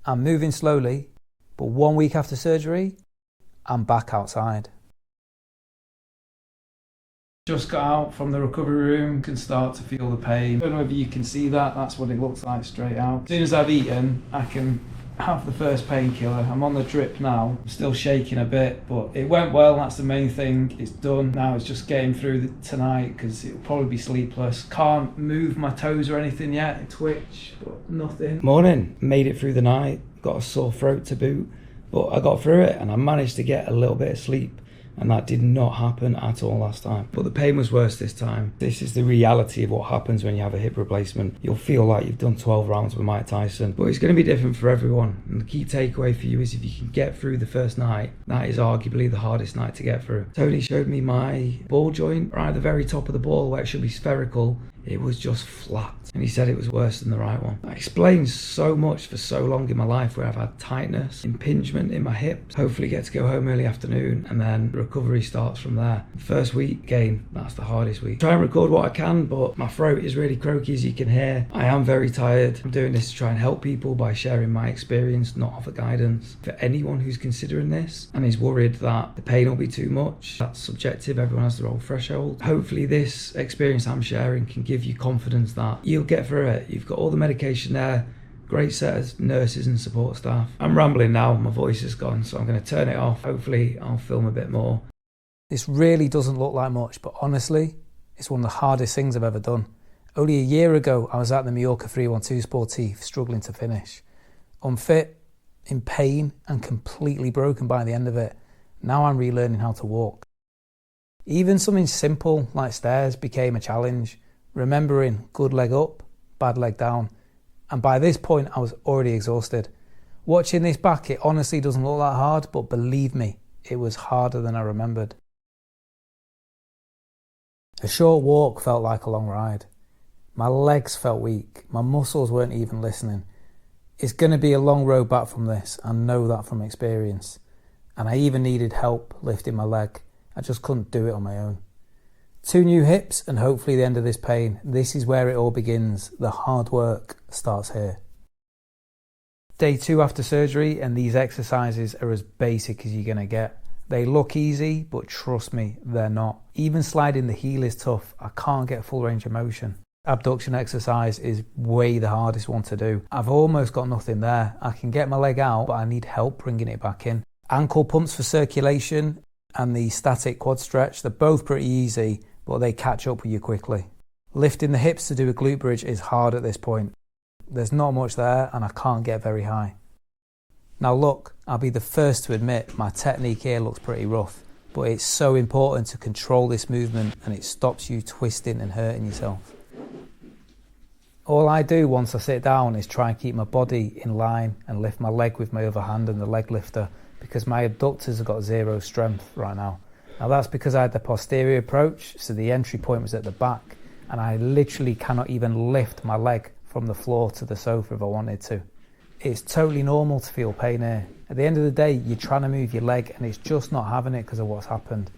I'm moving slowly, but 1 week after surgery, I'm back outside. Just got out from the recovery room, can start to feel the pain. I don't know if you can see that, that's what it looks like straight out. As soon as I've eaten, I can have the first painkiller. I'm on the drip now. I'm still shaking a bit, but it went well. That's the main thing. It's done. Now it's just getting through tonight because it'll probably be sleepless. Can't move my toes or anything yet. I twitch, but nothing. Morning. Made it through the night. Got a sore throat to boot, but I got through it and I managed to get a little bit of sleep. And that did not happen at all last time. But the pain was worse this time. This is the reality of what happens when you have a hip replacement. You'll feel like you've done 12 rounds with Mike Tyson. But it's going to be different for everyone. And the key takeaway for you is if you can get through the first night, that is arguably the hardest night to get through. Tony showed me my ball joint right at the very top of the ball where it should be spherical. It was just flat. And he said it was worse than the right one. That explains so much for so long in my life where I've had tightness, impingement in my hips. Hopefully get to go home early afternoon and then recovery starts from there. First week, again, that's the hardest week. Try and record what I can, but my throat is really croaky as you can hear. I am very tired. I'm doing this to try and help people by sharing my experience, not offer guidance. For anyone who's considering this and is worried that the pain will be too much, that's subjective. Everyone has their own threshold. Hopefully this experience I'm sharing can give you confidence that you'll get through it. You've got all the medication there, great set of nurses and support staff. I'm rambling now, my voice is gone, so I'm going to turn it off. Hopefully I'll film a bit more. This really doesn't look like much, but honestly, it's one of the hardest things I've ever done. Only a year ago, I was at the Mallorca 312 Sportif, struggling to finish. Unfit, in pain, and completely broken by the end of it. Now I'm relearning how to walk. Even something simple like stairs became a challenge. Remembering good leg up, bad leg down. And by this point, I was already exhausted. Watching this back, it honestly doesn't look that hard, but believe me, it was harder than I remembered. A short walk felt like a long ride. My legs felt weak. My muscles weren't even listening. It's going to be a long road back from this. I know that from experience. And I even needed help lifting my leg. I just couldn't do it on my own. 2 new hips and hopefully the end of this pain. This is where it all begins. The hard work starts here. Day 2 after surgery, and these exercises are as basic as you're going to get. They look easy, but trust me, they're not. Even sliding the heel is tough. I can't get full range of motion. Abduction exercise is way the hardest one to do. I've almost got nothing there. I can get my leg out, but I need help bringing it back in. Ankle pumps for circulation and the static quad stretch, they're both pretty easy, but they catch up with you quickly. Lifting the hips to do a glute bridge is hard at this point. There's not much there and I can't get very high. Now look, I'll be the first to admit my technique here looks pretty rough, but it's so important to control this movement and it stops you twisting and hurting yourself. All I do once I sit down is try and keep my body in line and lift my leg with my other hand and the leg lifter, because my abductors have got zero strength right now. Now that's because I had the posterior approach, so the entry point was at the back, and I literally cannot even lift my leg from the floor to the sofa if I wanted to. It's totally normal to feel pain here. At the end of the day, you're trying to move your leg and it's just not having it because of what's happened.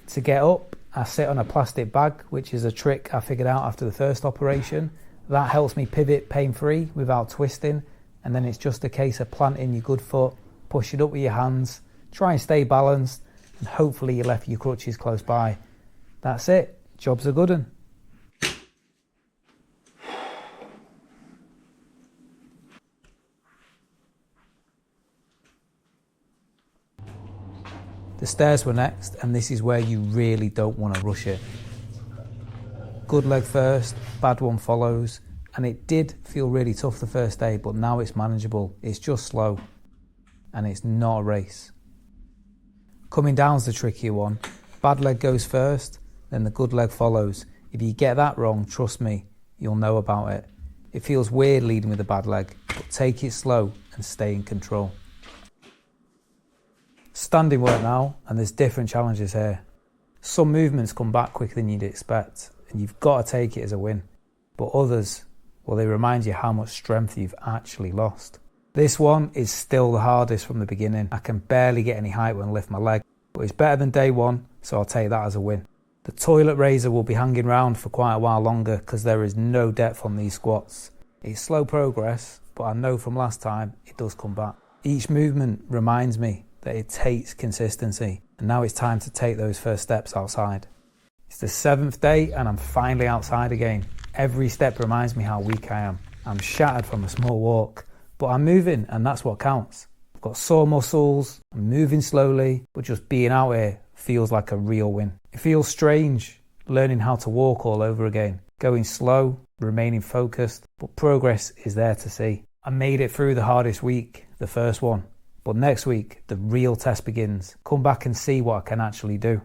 To get up, I sit on a plastic bag, which is a trick I figured out after the first operation. That helps me pivot pain-free without twisting, and then it's just a case of planting your good foot, push it up with your hands, try and stay balanced, and hopefully you left your crutches close by. That's it, job's a good one. The stairs were next, and this is where you really don't want to rush it. Good leg first, bad one follows, and it did feel really tough the first day, but now it's manageable. It's just slow, and it's not a race. Coming down's the trickier one. Bad leg goes first, then the good leg follows. If you get that wrong, trust me, you'll know about it. It feels weird leading with a bad leg, but take it slow and stay in control. Standing work now, and there's different challenges here. Some movements come back quicker than you'd expect, and you've got to take it as a win. But others, well, they remind you how much strength you've actually lost. This one is still the hardest from the beginning. I can barely get any height when I lift my leg, but it's better than day one, so I'll take that as a win. The toilet raiser will be hanging around for quite a while longer because there is no depth on these squats. It's slow progress, but I know from last time it does come back. Each movement reminds me that it takes consistency, and now it's time to take those first steps outside. It's the 7th day and I'm finally outside again. Every step reminds me how weak I am. I'm shattered from a small walk, but I'm moving and that's what counts. I've got sore muscles, I'm moving slowly, but just being out here feels like a real win. It feels strange learning how to walk all over again, going slow, remaining focused, but progress is there to see. I made it through the hardest week, the first one, but next week the real test begins. Come back and see what I can actually do.